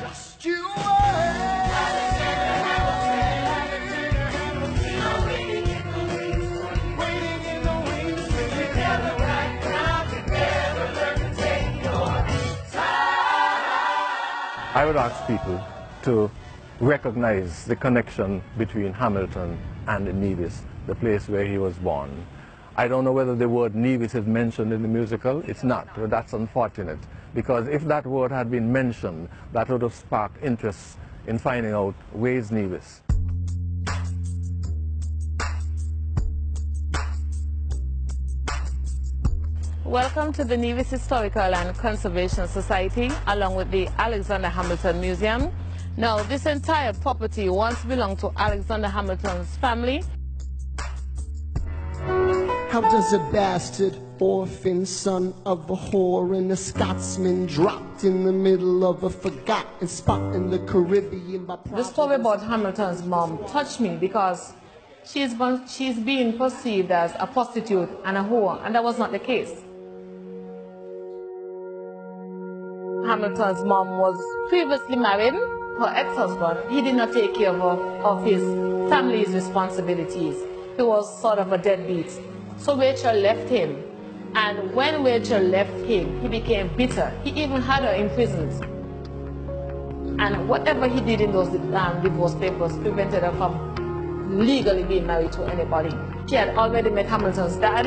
Just you wait. I would ask people to recognize the connection between Hamilton and Nevis, the place where he was born. I don't know whether the word Nevis is mentioned in the musical. It's not, but that's unfortunate, because if that word had been mentioned, that would have sparked interest in finding out where is Nevis. Welcome to the Nevis Historical and Conservation Society, along with the Alexander Hamilton Museum. Now, this entire property once belonged to Alexander Hamilton's family. How does a bastard orphan son of a whore and a Scotsman dropped in the middle of a forgotten spot in the Caribbean? The story about Hamilton's mom touched me because she's being perceived as a prostitute and a whore, and that was not the case. Hamilton's mom was previously married. Her ex-husband, he did not take care of his family's responsibilities. He was sort of a deadbeat. So Rachel left him. And when Rachel left him, he became bitter. He even had her imprisoned. And whatever he did in those divorce papers prevented her from legally being married to anybody. She had already met Hamilton's dad.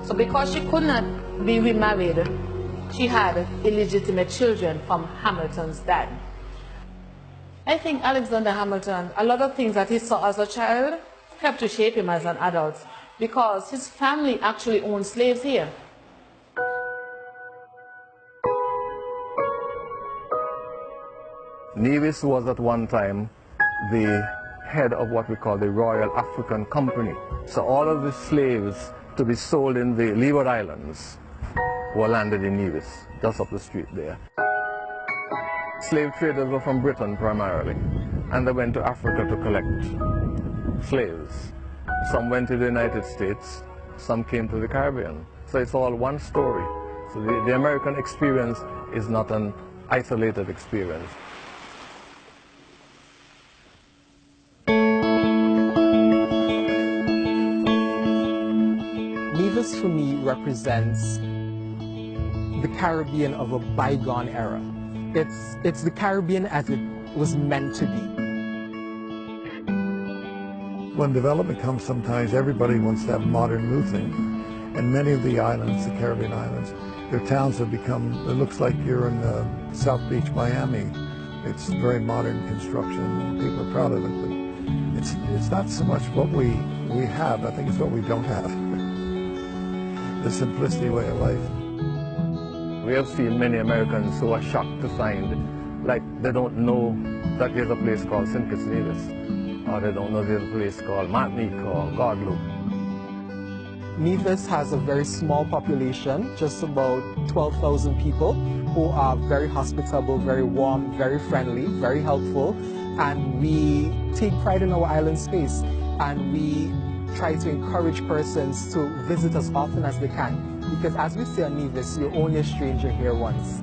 So because she could not be remarried, she had illegitimate children from Hamilton's dad. I think Alexander Hamilton, a lot of things that he saw as a child helped to shape him as an adult, because his family actually owned slaves here. Nevis was at one time the head of what we call the Royal African Company. So all of the slaves to be sold in the Leeward Islands were landed in Nevis, just up the street there. Slave traders were from Britain primarily, and they went to Africa to collect slaves. Some went to the United States, some came to the Caribbean. So it's all one story. So the American experience is not an isolated experience. Nevis for me represents the Caribbean of a bygone era. It's the Caribbean as it was meant to be. When development comes, sometimes everybody wants to have modern new things. And many of the islands, the Caribbean islands, their towns have become, it looks like you're in South Beach, Miami. It's very modern construction, and people are proud of it. But it's not so much what we have, I think it's what we don't have. The simplicity way of life. We have seen many Americans who are shocked to find, like, they don't know that there's a place called St. Kitts Nevis, or they don't know there's a place called Martinique or Guadeloupe. Nevis has a very small population, just about 12,000 people, who are very hospitable, very warm, very friendly, very helpful, and we take pride in our island space, and we try to encourage persons to visit as often as they can, because as we say on Nevis, you're only a stranger here once.